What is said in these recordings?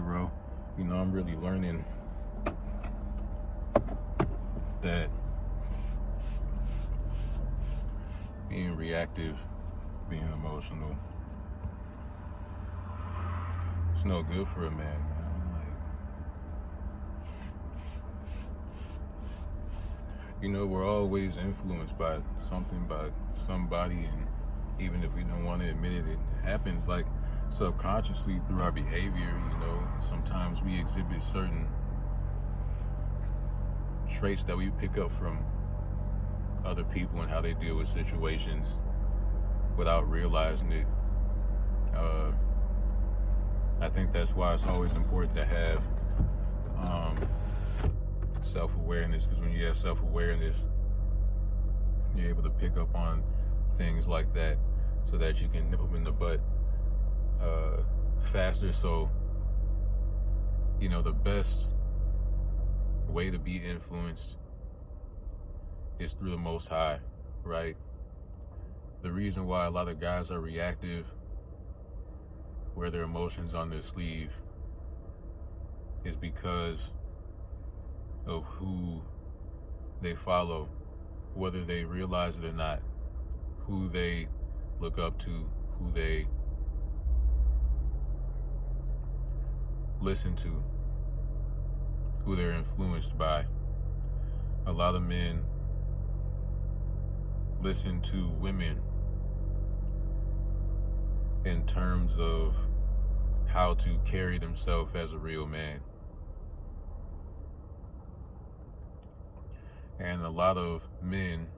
bro. I'm really learning that being reactive, being emotional, it's no good for a man. We're always influenced by something, by somebody, and even if we don't want to admit it, it happens like subconsciously through our behavior. Sometimes we exhibit certain traits that we pick up from other people and how they deal with situations without realizing it. I think that's why it's always important to have self-awareness, because when you have self-awareness, you're able to pick up on things like that so that you can nip them in the butt faster. So, the best way to be influenced is through the Most High, right? The reason why a lot of guys are reactive, wear their emotions on their sleeve, is because of who they follow, whether they realize it or not, who they look up to, who they listen to, who they're influenced by. A lot of men listen to women in terms of how to carry themselves as a real man. And a lot of men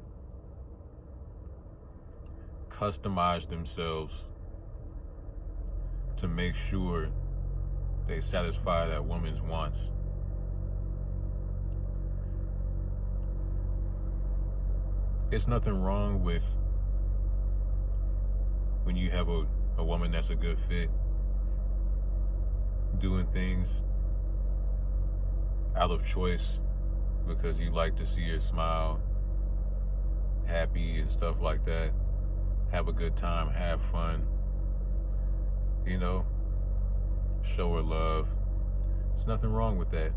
customize themselves to make sure they satisfy that woman's wants. It's nothing wrong with when you have a woman that's a good fit, doing things out of choice because you like to see her smile, happy and stuff like that, have a good time, have fun, show her love. There's nothing wrong with that.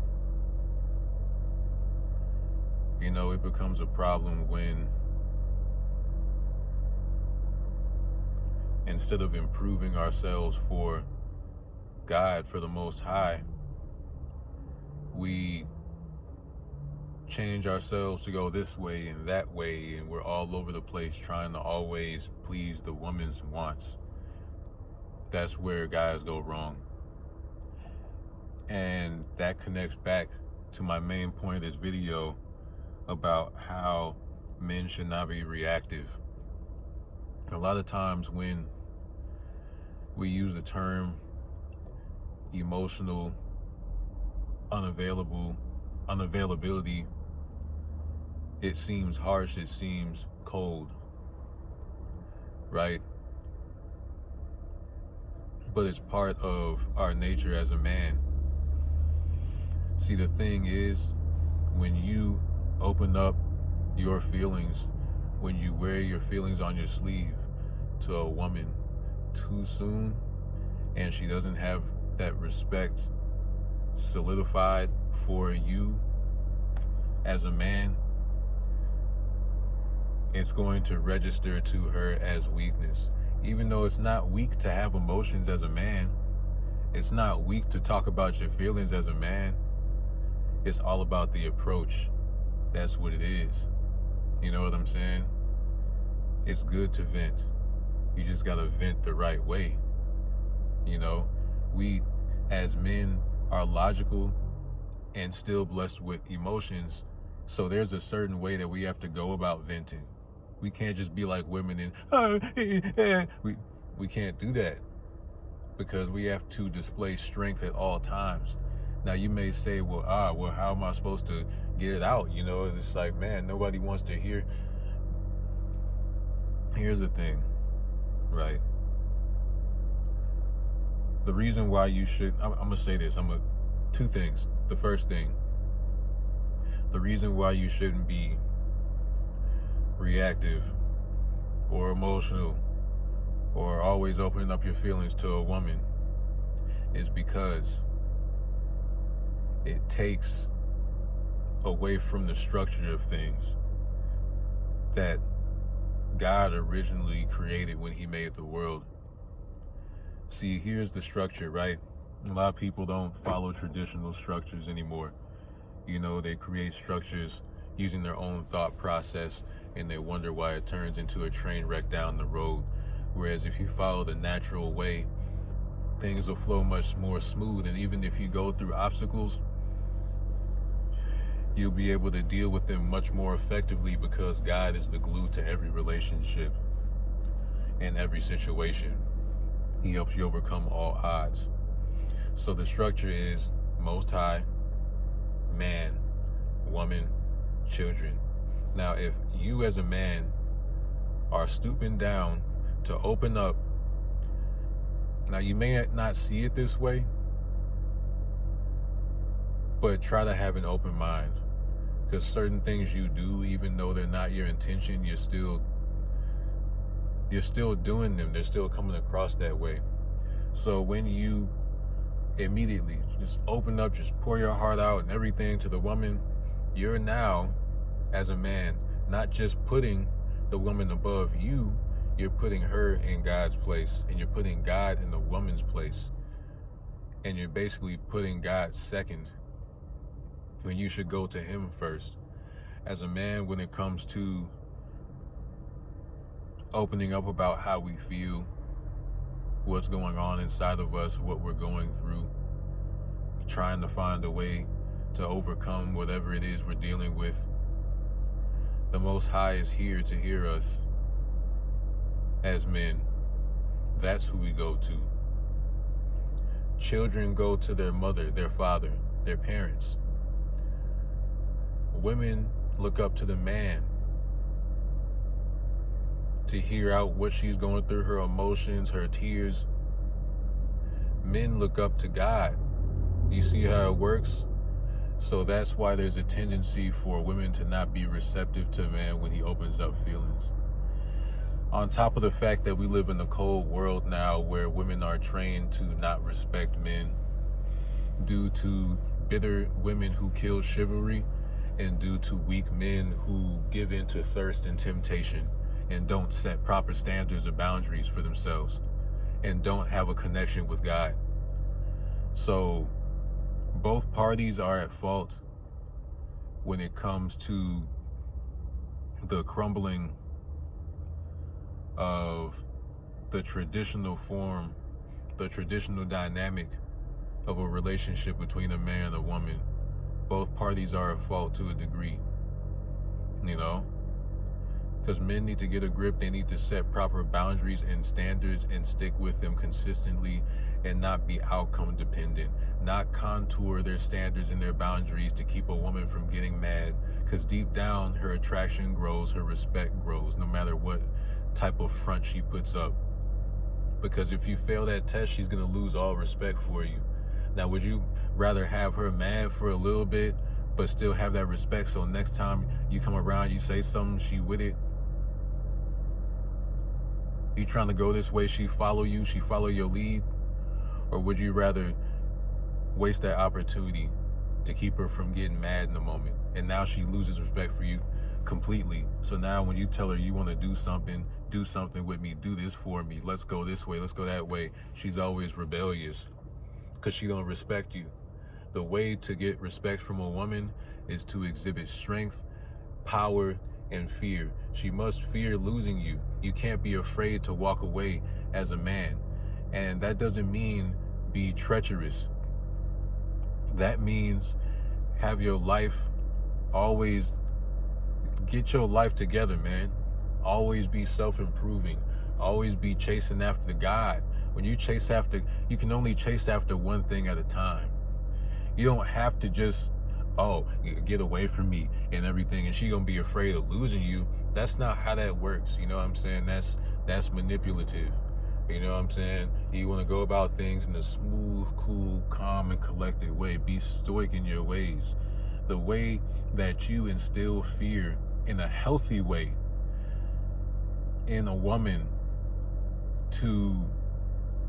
It becomes a problem when, instead of improving ourselves for God, for the Most High, we change ourselves to go this way and that way, and we're all over the place trying to always please the woman's wants. That's where guys go wrong. And that connects back to my main point of this video about how men should not be reactive. A lot of times when we use the term emotional unavailability, it seems harsh, it seems cold, right? But it's part of our nature as a man. See, the thing is, when you open up your feelings, when you wear your feelings on your sleeve to a woman too soon, and she doesn't have that respect solidified for you as a man, it's going to register to her as weakness. Even though it's not weak to have emotions as a man, it's not weak to talk about your feelings as a man. It's all about the approach. That's what it is. You know what I'm saying? It's good to vent. You just gotta vent the right way. We as men are logical and still blessed with emotions, so there's a certain way that we have to go about venting. We can't just be like women and we can't do that, because we have to display strength at all times. Now you may say, well, how am I supposed to get it out? It's like, man, nobody wants to hear. Here's the thing, right? The reason why you should, I'm gonna say this, two things. The first thing, the reason why you shouldn't be reactive or emotional or always opening up your feelings to a woman is because it takes away from the structure of things that God originally created when he made the world. See, here's the structure, right? A lot of people don't follow traditional structures anymore. They create structures using their own thought process, and they wonder why it turns into a train wreck down the road. Whereas if you follow the natural way, things will flow much more smooth. And even if you go through obstacles, you'll be able to deal with them much more effectively, because God is the glue to every relationship and every situation. He helps you overcome all odds. So the structure is Most High, man, woman, children. Now, if you as a man are stooping down to open up, now you may not see it this way, but try to have an open mind, because certain things you do, even though they're not your intention, you're still doing them. They're still coming across that way. So when you immediately just open up, just pour your heart out and everything to the woman, you're now, as a man, not just putting the woman above you, you're putting her in God's place, and you're putting God in the woman's place, and you're basically putting God second when you should go to him first. As a man, when it comes to opening up about how we feel, what's going on inside of us, what we're going through, trying to find a way to overcome whatever it is we're dealing with, the Most High is here to hear us as men. That's who we go to. Children go to their mother, their father, their parents. Women look up to the man to hear out what she's going through, her emotions, her tears. Men look up to God. You see how it works? So that's why there's a tendency for women to not be receptive to a man when he opens up feelings. On top of the fact that we live in a cold world now, where women are trained to not respect men due to bitter women who kill chivalry, and due to weak men who give in to thirst and temptation and don't set proper standards or boundaries for themselves and don't have a connection with God. So both parties are at fault when it comes to the crumbling of the traditional form, the traditional dynamic of a relationship between a man and a woman. Both parties are at fault to a degree, because men need to get a grip. They need to set proper boundaries and standards and stick with them consistently, and not be outcome dependent, not contour their standards and their boundaries to keep a woman from getting mad, because deep down her attraction grows, her respect grows, no matter what type of front she puts up. Because if you fail that test, she's going to lose all respect for you. Now, would you rather have her mad for a little bit, but still have that respect, so next time you come around, you say something, she with it? You trying to go this way, she follow you, she follow your lead? Or would you rather waste that opportunity to keep her from getting mad in the moment? And now she loses respect for you completely. So now when you tell her you want to do something with me, do this for me, let's go this way, let's go that way, she's always rebellious because she don't respect you. The way to get respect from a woman is to exhibit strength, power, and fear. She must fear losing you. You can't be afraid to walk away as a man. And that doesn't mean be treacherous. That means have your life, always get your life together, man. Always be self-improving. Always be chasing after God. When you chase after, you can only chase after one thing at a time. You don't have to just, get away from me and everything, and she gonna be afraid of losing you. That's not how that works. You know what I'm saying? That's manipulative. You know what I'm saying? You want to go about things in a smooth, cool, calm, and collected way. Be stoic in your ways. The way that you instill fear in a healthy way in a woman to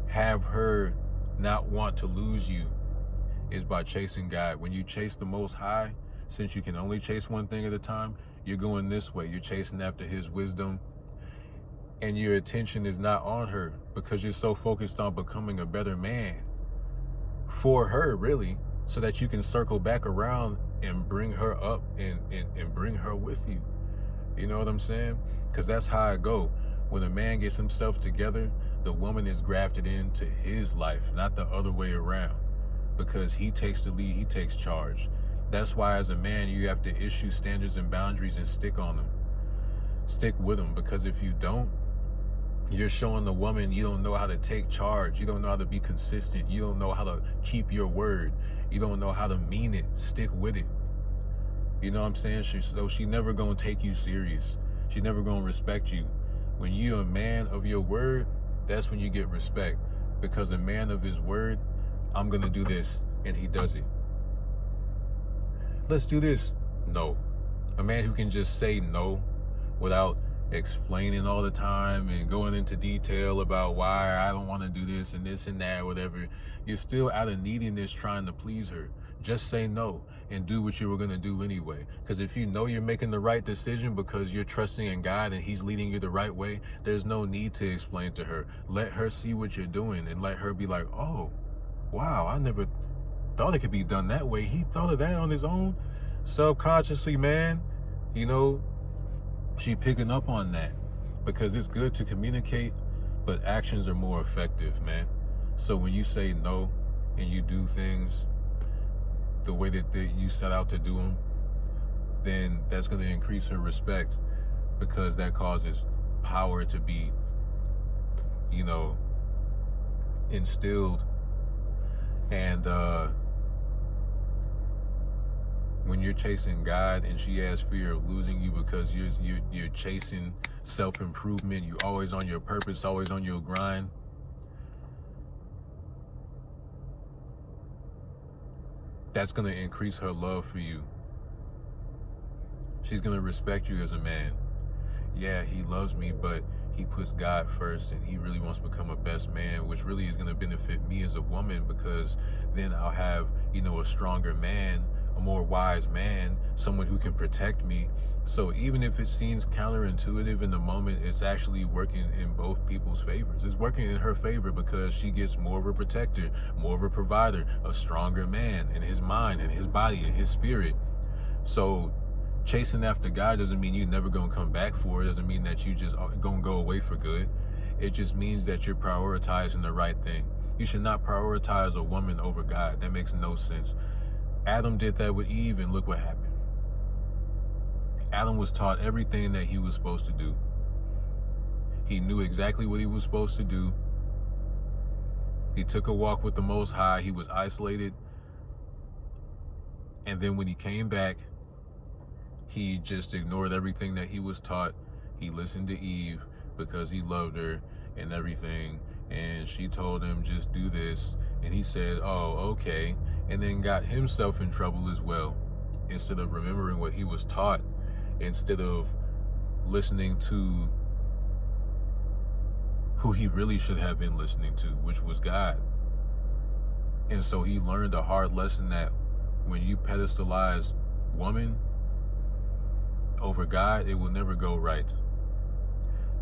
have her not want to lose you is by chasing God. When you chase the Most High, since you can only chase one thing at a time, you're going this way. You're chasing after his wisdom, and your attention is not on her because you're so focused on becoming a better man for her, really, so that you can circle back around and bring her up and bring her with you. You know what I'm saying? Because that's how it go. When a man gets himself together, the woman is grafted into his life, not the other way around, because he takes the lead, he takes charge. That's why as a man, you have to issue standards and boundaries and stick on them. Stick with them, because if you don't, you're showing the woman you don't know how to take charge. You don't know how to be consistent. You don't know how to keep your word. You don't know how to mean it. Stick with it. You know what I'm saying? So she never gonna take you serious. She never gonna respect you. When you're a man of your word, that's when you get respect. Because a man of his word, I'm gonna do this, and he does it. Let's do this. No. A man who can just say no without explaining all the time and going into detail about why I don't want to do this and that, whatever. You're still out of neediness trying to please her. Just say no and do what you were going to do anyway. Because if you know you're making the right decision because you're trusting in God and he's leading you the right way, there's no need to explain to her. Let her see what you're doing and let her be like, oh, wow, I never thought it could be done that way. He thought of that on his own. Subconsciously, man, you know, she picking up on that, because it's good to communicate, but actions are more effective, man. So when you say no and you do things the way that you set out to do them, then that's going to increase her respect, because that causes power to be, you know, instilled. And when you're chasing God and she has fear of losing you because you're chasing self-improvement, you're always on your purpose, always on your grind, that's going to increase her love for you. She's going to respect you as a man. Yeah, he loves me, but he puts God first and he really wants to become a best man, which really is going to benefit me as a woman, because then I'll have, you know, a stronger man, a more wise man, someone who can protect me. So even if it seems counterintuitive in the moment, it's actually working in both people's favors. It's working in her favor because she gets more of a protector, more of a provider, a stronger man in his mind and his body and his spirit. So chasing after God doesn't mean you're never going to come back for it. Doesn't mean that you just going to go away for good. It just means that you're prioritizing the right thing. You should not prioritize a woman over God. That makes no sense. Adam did that with Eve, and look what happened. Adam was taught everything that he was supposed to do. He knew exactly what he was supposed to do. He took a walk with the Most High. He was isolated. And then when he came back, he just ignored everything that he was taught. He listened to Eve because he loved her and everything. And she told him, just do this. And he said, oh, okay. And then got himself in trouble as well. Instead of remembering what he was taught, instead of listening to who he really should have been listening to, which was God. And so he learned a hard lesson that when you pedestalize woman over God, it will never go right.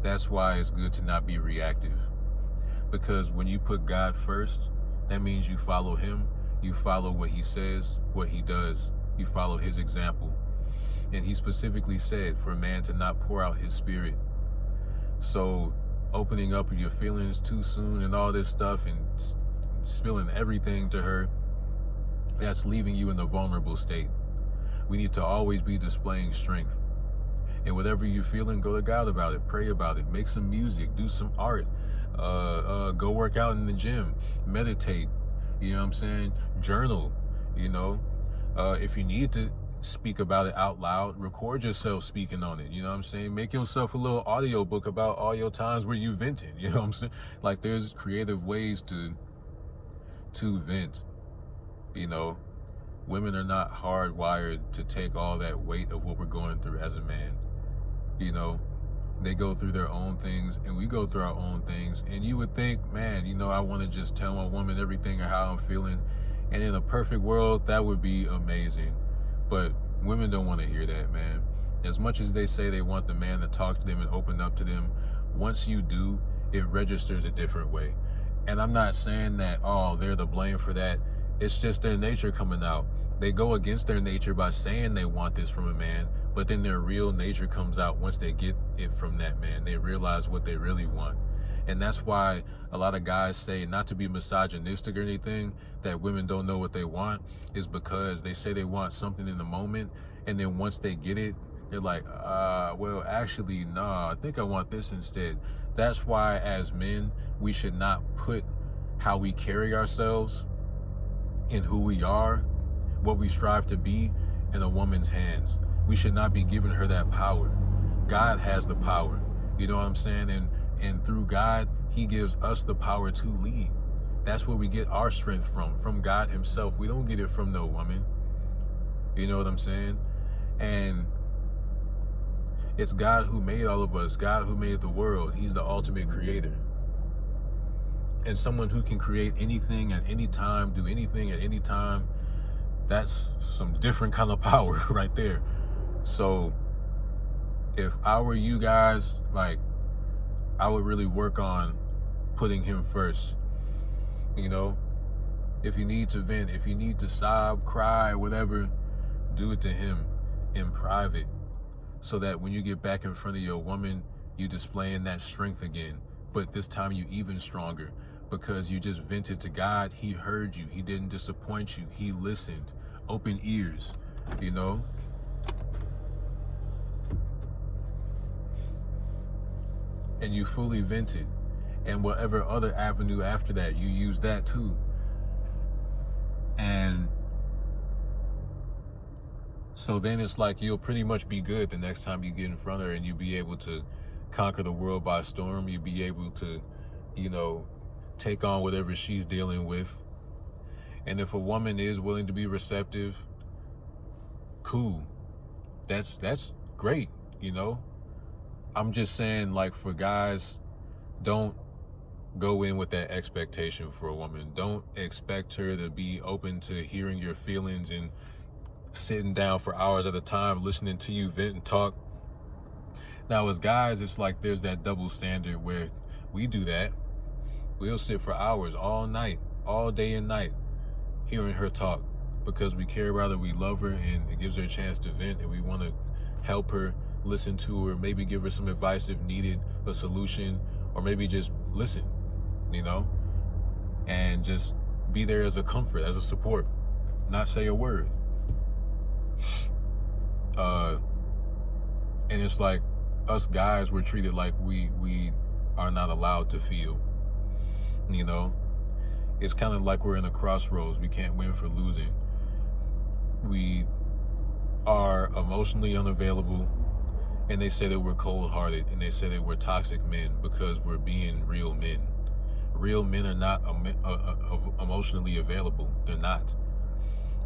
That's why it's good to not be reactive. Because when you put God first, that means you follow him. You follow what he says, what he does. You follow his example. And he specifically said for a man to not pour out his spirit. So opening up your feelings too soon and all this stuff and spilling everything to her, that's leaving you in a vulnerable state. We need to always be displaying strength. And whatever you're feeling, go to God about it. Pray about it. Make some music. Do some art. Go work out in the gym. Meditate. You know what I'm saying? Journal. You know, if you need to speak about it out loud, record yourself speaking on it. You know what I'm saying? Make yourself a little audio book about all your times where you vented. You know what I'm saying? Like, there's creative ways to vent. You know, women are not hardwired to take all that weight of what we're going through as a man. You know, they go through their own things and we go through our own things. And you would think, man, you know, I want to just tell my woman everything or how I'm feeling And in a perfect world, that would be amazing. But women don't want to hear that, man. As much as they say they want the man to talk to them and open up to them, once you do, it registers a different way. And I'm not saying that, oh, they're the blame for that. It's just their nature coming out. They go against their nature by saying they want this from a man, but then their real nature comes out once they get it from that man. They realize what they really want. And that's why a lot of guys say, not to be misogynistic or anything, that women don't know what they want, is because they say they want something in the moment, and then once they get it, they're like, well, actually, nah, I think I want this instead. That's why, as men, we should not put how we carry ourselves and who we are, what we strive to be, in a woman's hands. We should not be giving her that power. God has the power. You know what I'm saying? And through God, he gives us the power to lead. That's where we get our strength from God himself. We don't get it from no woman. You know what I'm saying? And it's God who made all of us, God who made the world. He's the ultimate creator. And someone who can create anything at any time, do anything at any time, that's some different kind of power right there. So if I were you guys, like, I would really work on putting him first. You know, if you need to vent, if you need to sob, cry, whatever, do it to him in private, so that when you get back in front of your woman, you displaying that strength again, but this time you even stronger, because you just vented to God. He heard you. He didn't disappoint you. He listened. Open ears, you know? And you fully vented. And whatever other avenue after that, you use that too. And so then it's like you'll pretty much be good the next time you get in front of her, and you'll be able to conquer the world by storm. You'll be able to, you know, take on whatever she's dealing with. And if a woman is willing to be receptive, cool. That's great, you know? I'm just saying, like, for guys, don't go in with that expectation for a woman. Don't expect her to be open to hearing your feelings and sitting down for hours at a time listening to you vent and talk. Now, as guys, it's like there's that double standard where we do that. We'll sit for hours, all night, all day and night, hearing her talk, because we care about her, we love her, and it gives her a chance to vent, and we want to help her, listen to her, maybe give her some advice if needed, a solution, or maybe just listen, you know, and just be there as a comfort, as a support, not say a word. And it's like us guys were treated like we are not allowed to feel, you know. It's kind of like we're in a crossroads. We can't win for losing. We are emotionally unavailable, and they say that we're cold-hearted, and they say that we're toxic men because we're being real men. Real men are not emotionally available. They're not.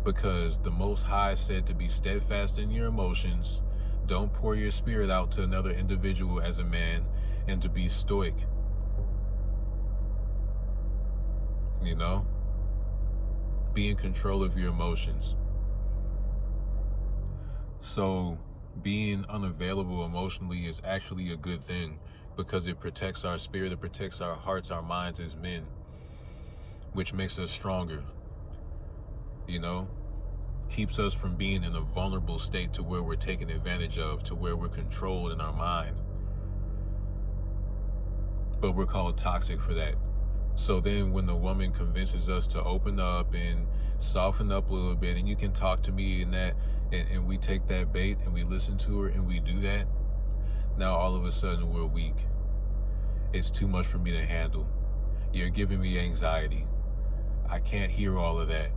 Because the Most High said to be steadfast in your emotions, don't pour your spirit out to another individual as a man, and to be stoic. You know? Be in control of your emotions. So being unavailable emotionally is actually a good thing, because it protects our spirit, it protects our hearts, our minds as men, which makes us stronger, you know? Keeps us from being in a vulnerable state to where we're taken advantage of, to where we're controlled in our mind. But we're called toxic for that. So then when the woman convinces us to open up and soften up a little bit, and you can talk to me and that, and we take that bait and we listen to her and we do that, now all of a sudden we're weak. It's too much for me to handle. You're giving me anxiety. I can't hear all of that.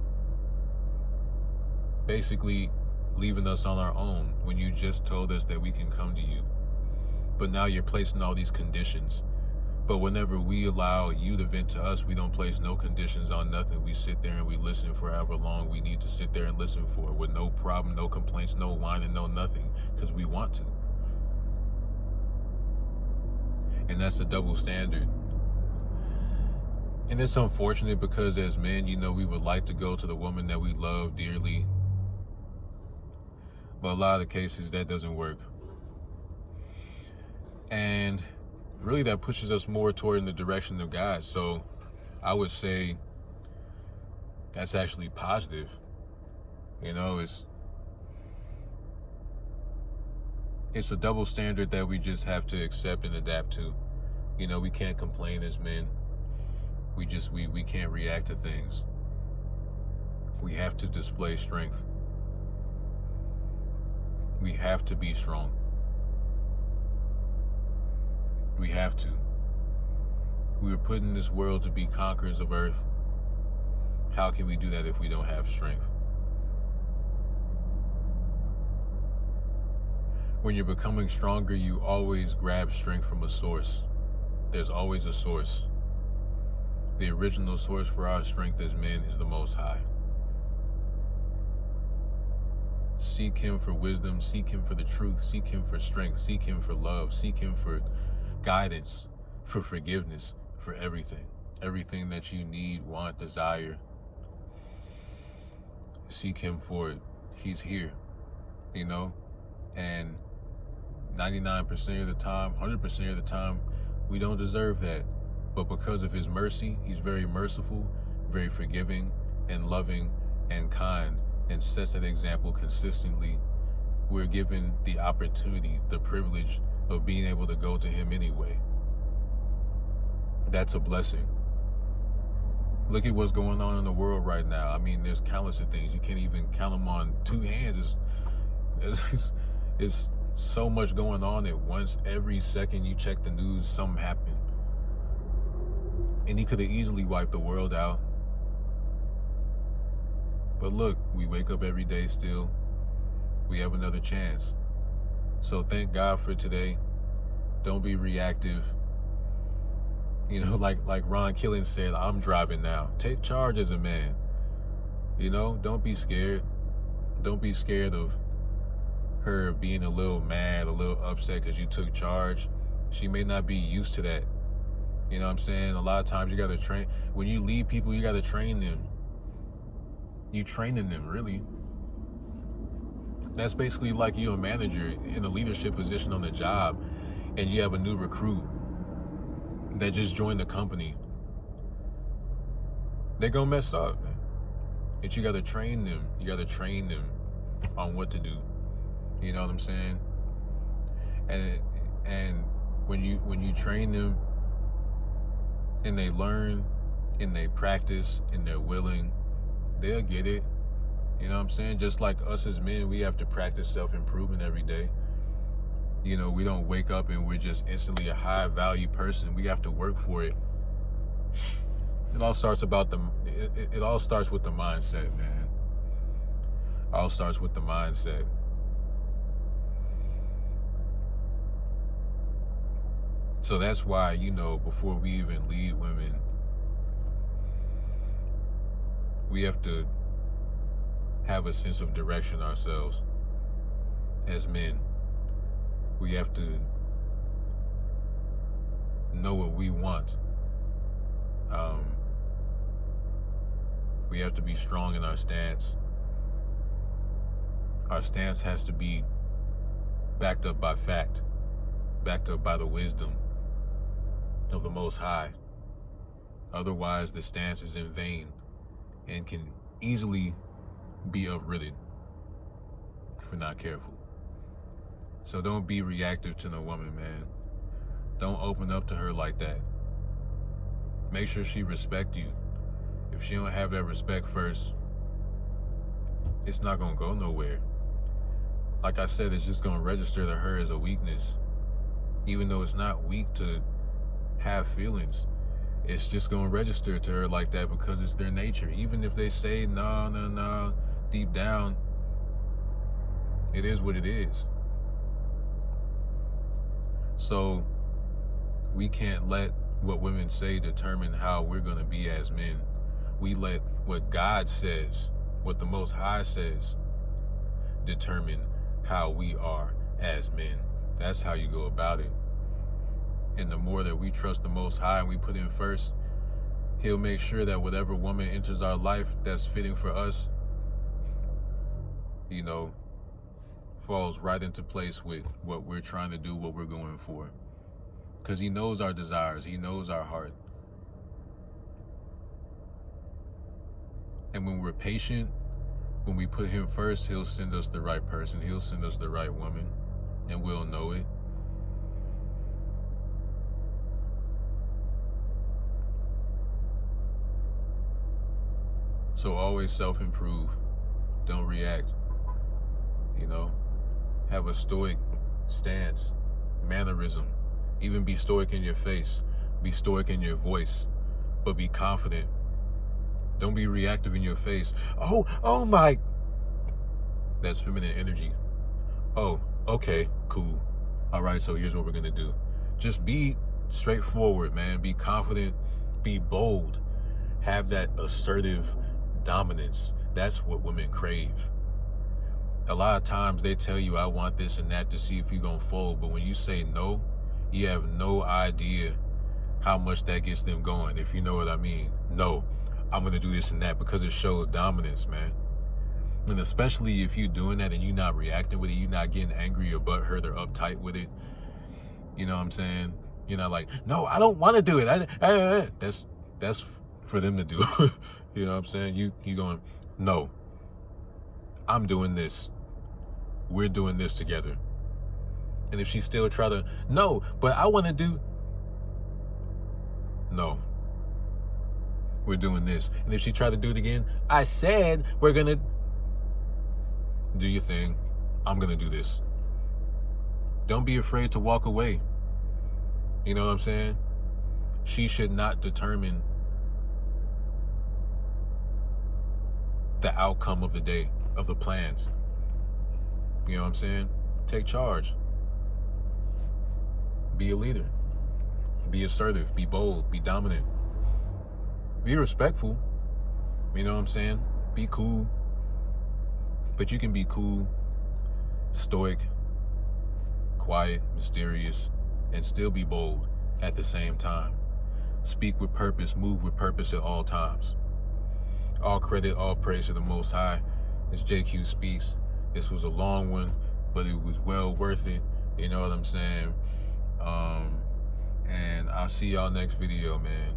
Basically leaving us on our own when you just told us that we can come to you. But now you're placing all these conditions. But whenever we allow you to vent to us, we don't place no conditions on nothing. We sit there and we listen for however long we need to sit there and listen for, with no problem, no complaints, no whining, no nothing, because we want to. And that's the double standard. And it's unfortunate because as men, we would like to go to the woman that we love dearly. But a lot of the cases, that doesn't work. And really that pushes us more toward in the direction of God. So I would say that's actually positive. It's a double standard that we just have to accept and adapt to. We can't complain as men. We can't react to things. We have to display strength. We have to be strong. We have to. We were put in this world to be conquerors of earth. How can we do that if we don't have strength? When you're becoming stronger, you always grab strength from a source. There's always a source. The original source for our strength as men is the Most High. Seek Him for wisdom, seek Him for the truth, seek Him for strength, seek Him for love, seek Him for guidance, for forgiveness, for everything. Everything that you need, want, desire. Seek Him for it. He's here, and 99% of the time, 100% of the time, we don't deserve that. But because of His mercy, He's very merciful, very forgiving, and loving, and kind, and sets that example consistently. We're given the opportunity, the privilege of being able to go to Him anyway. That's a blessing. Look at what's going on in the world right now. I mean, there's countless of things. You can't even count them on two hands. It's so much going on at once. Every second you check the news, something happened. And He could have easily wiped the world out. But look, we wake up every day still. We have another chance. So thank God for today. Don't be reactive. Like Ron Killen said, I'm driving now. Take charge as a man. Don't be scared. Don't be scared of her being a little mad, a little upset because you took charge. She may not be used to that. You know what I'm saying? A lot of times you got to train. When you lead people, you got to train them. You training them, really. That's basically like you're a manager in a leadership position on the job and you have a new recruit that just joined the company. They're going to mess up, man. But you got to train them. You got to train them on what to do. You know what I'm saying? And when you train them and they learn and they practice and they're willing, they'll get it. You know what I'm saying? Just like us as men, we have to practice self-improvement every day. We don't wake up and we're just instantly a high-value person. We have to work for it. It all starts with the mindset, man. It all starts with the mindset. So that's why, before we even lead women, we have to have a sense of direction ourselves as men. We have to know what we want. We have to be strong in our stance. Our stance has to be backed up by fact, backed up by the wisdom of the Most High. Otherwise, the stance is in vain and can easily be uprooted if we're not careful. So don't be reactive to no woman, man. Don't open up to her like that. Make sure she respect you. If she don't have that respect first, it's not gonna go nowhere. Like I said, it's just gonna register to her as a weakness. Even though it's not weak to have feelings, it's just gonna register to her like that because it's their nature. Even if they say no, deep down, it is what it is. So we can't let what women say determine how we're gonna be as men. We let what God says, what the Most High says, determine how we are as men. That's how you go about it. And the more that we trust the Most High and we put Him first, He'll make sure that whatever woman enters our life that's fitting for us, you know, falls right into place with what we're trying to do, what we're going for. Because he knows our desires. He knows our heart. And when we're patient, when we put him first, he'll send us the right person. He'll send us the right woman. And we'll know it. So always self-improve. Don't react. You know, have a stoic stance, mannerism. Even be stoic in your face. Be stoic in your voice. But be confident. Don't be reactive in your face. Oh my. That's feminine energy. Oh, okay, cool. All right, so here's what we're going to do. Just be straightforward, man. Be confident. Be bold. Have that assertive dominance. That's what women crave. A lot of times they tell you, I want this and that to see if you're going to fold. But when you say no, you have no idea how much that gets them going, if you know what I mean. No, I'm going to do this and that, because it shows dominance, man. And especially if you're doing that and you're not reacting with it, you're not getting angry or butthurt or uptight with it. You know what I'm saying? You're not like, no, I don't want to do it. That's for them to do. You know what I'm saying? You going, no, I'm doing this. We're doing this together. And if she still try to, no, but I want to do, no, we're doing this. And if she try to do it again, I said we're going to do your thing. I'm going to do this. Don't be afraid to walk away. You know what I'm saying? She should not determine the outcome of the day, of the plans. You know what I'm saying? Take charge. Be a leader. Be assertive. Be bold. Be dominant. Be respectful. You know what I'm saying? Be cool. But you can be cool, stoic, quiet, mysterious, and still be bold at the same time. Speak with purpose, move with purpose at all times. All credit, all praise to the Most High. It's JQ Speaks. This was a long one, but it was well worth it. You know what I'm saying? And I'll see y'all next video, man.